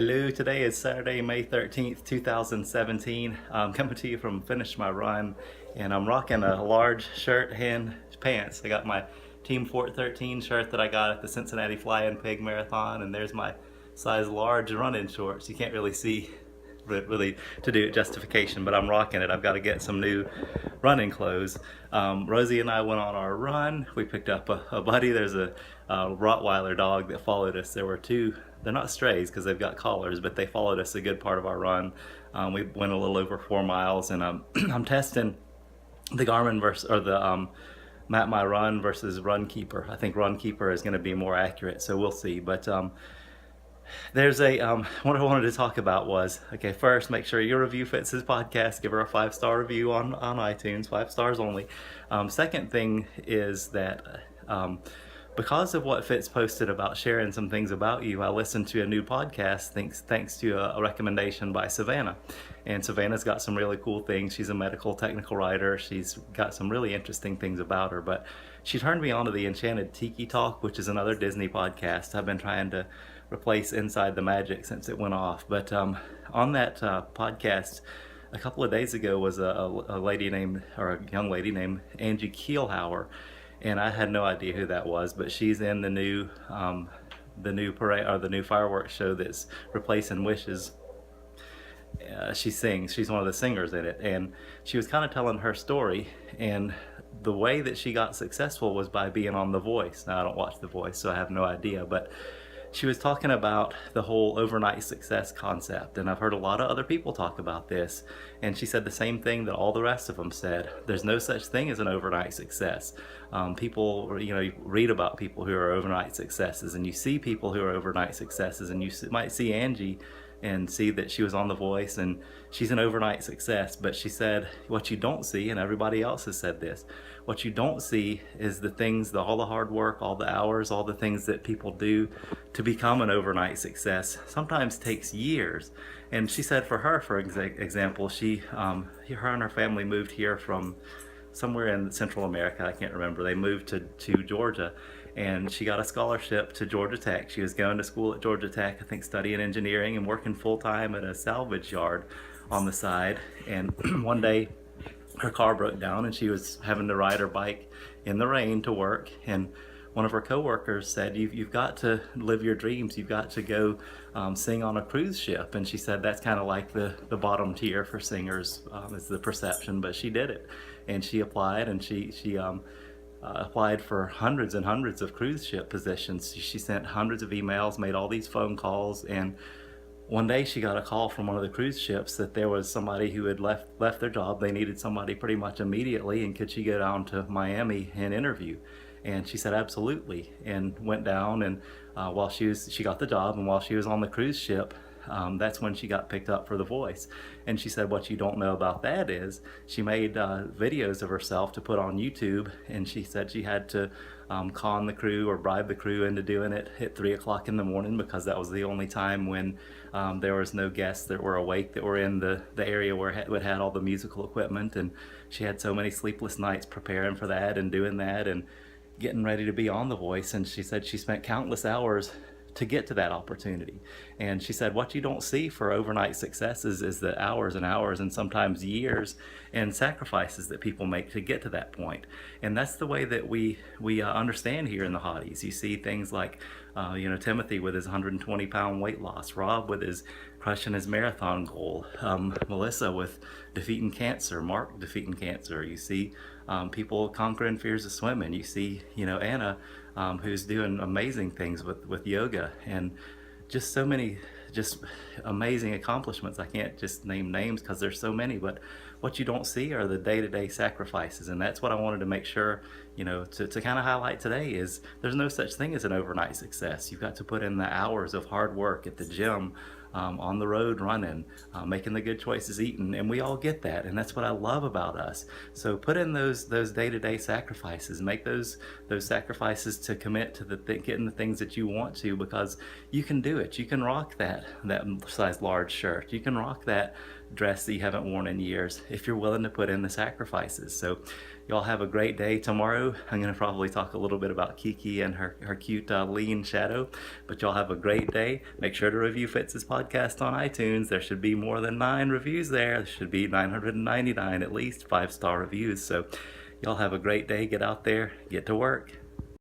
Hello, today is Saturday, May 13th, 2017. I'm coming to you from Finish My Run, and I'm rocking a large shirt and pants. I got my Team Fort 13 shirt that I got at the Cincinnati Flying Pig Marathon, and there's my size large running shorts. You can't really see really to do justification, but I'm rocking it. I've got to get some new running clothes. Rosie and I went on our run. We picked up a buddy. There's a Rottweiler dog that followed us. There were two. They're not strays because they've got collars, but they followed us a good part of our run. We went a little over 4 miles, and I'm testing the Garmin versus or the Map My Run versus Runkeeper. I think Runkeeper is going to be more accurate, so we'll see. But there's what I wanted to talk about was, okay, first, make sure your review fits this podcast. Give her a 5-star review on iTunes, 5 stars only. Second thing is that because of what Fitz posted about sharing some things about you, I listened to a new podcast thanks to a recommendation by Savannah. And Savannah's got some really cool things. She's a medical technical writer. She's got some really interesting things about her. But she turned me on to the Enchanted Tiki Talk, which is another Disney podcast. I've been trying to replace Inside the Magic since it went off. But on that podcast, a couple of days ago was a lady named, or a young lady named Angie Kielhauer. And I had no idea who that was, but she's in the new parade or the new fireworks show that's replacing Wishes. She sings. She's one of the singers in it, and she was kind of telling her story. And the way that she got successful was by being on The Voice. Now I don't watch The Voice, so I have no idea, but she was talking about the whole overnight success concept, and I've heard a lot of other people talk about this, and she said the same thing that all the rest of them said. There's no such thing as an overnight success. People, you read about people who are overnight successes, and you see people who are overnight successes, and you might see Angie and see that she was on The Voice and she's an overnight success. But she said what you don't see, and everybody else has said this, what you don't see is the things, all the hard work, all the hours, all the things that people do to become an overnight success sometimes takes years. And she said for her, for example, her and her family moved here from somewhere in Central America. I can't remember. They moved to Georgia, and she got a scholarship to Georgia Tech. She was going to school at Georgia Tech, I think studying engineering and working full-time at a salvage yard on the side. And one day her car broke down and she was having to ride her bike in the rain to work, and one of her coworkers said, you've got to live your dreams. You've got to go sing on a cruise ship. And she said that's kind of like the bottom tier for singers, is the perception. But she did it, and she applied, and she applied for hundreds and hundreds of cruise ship positions. She sent hundreds of emails, made all these phone calls, and one day she got a call from one of the cruise ships that there was somebody who had left their job. They needed somebody pretty much immediately, and could she go down to Miami and interview? And she said absolutely, and went down, and while she got the job, and while she was on the cruise ship, that's when she got picked up for The Voice. And she said what you don't know about that is she made videos of herself to put on YouTube, and she said she had to con the crew or bribe the crew into doing it at 3 o'clock in the morning, because that was the only time when there was no guests that were awake that were in the area where it had all the musical equipment. And she had so many sleepless nights preparing for that and doing that and getting ready to be on The Voice. And she said she spent countless hours to get to that opportunity. And she said what you don't see for overnight successes is the hours and hours and sometimes years and sacrifices that people make to get to that point. And that's the way that we understand here in the Hotties. You see things like Timothy with his 120-pound weight loss, Rob with his crushing his marathon goal, Melissa with defeating cancer, Mark defeating cancer. You see people conquering fears of swimming. You see Anna, who's doing amazing things with yoga, and just so many just amazing accomplishments. I can't just name names because there's so many, but what you don't see are the day-to-day sacrifices. And that's what I wanted to make sure to kind of highlight today is there's no such thing as an overnight success. You've got to put in the hours of hard work at the gym, on the road running, making the good choices eating, and we all get that, and that's what I love about us. So put in those day-to-day sacrifices, make those sacrifices to commit to getting the things that you want to, because you can do it. You can rock that size large shirt. You can rock that dress that you haven't worn in years if you're willing to put in the sacrifices. So Y'all have a great day. Tomorrow, I'm going to probably talk a little bit about Kiki and her cute lean shadow. But y'all have a great day. Make sure to review Fitz's podcast on iTunes. There should be more than 9 reviews there. There should be 999 at least 5-star reviews. So y'all have a great day. Get out there, get to work.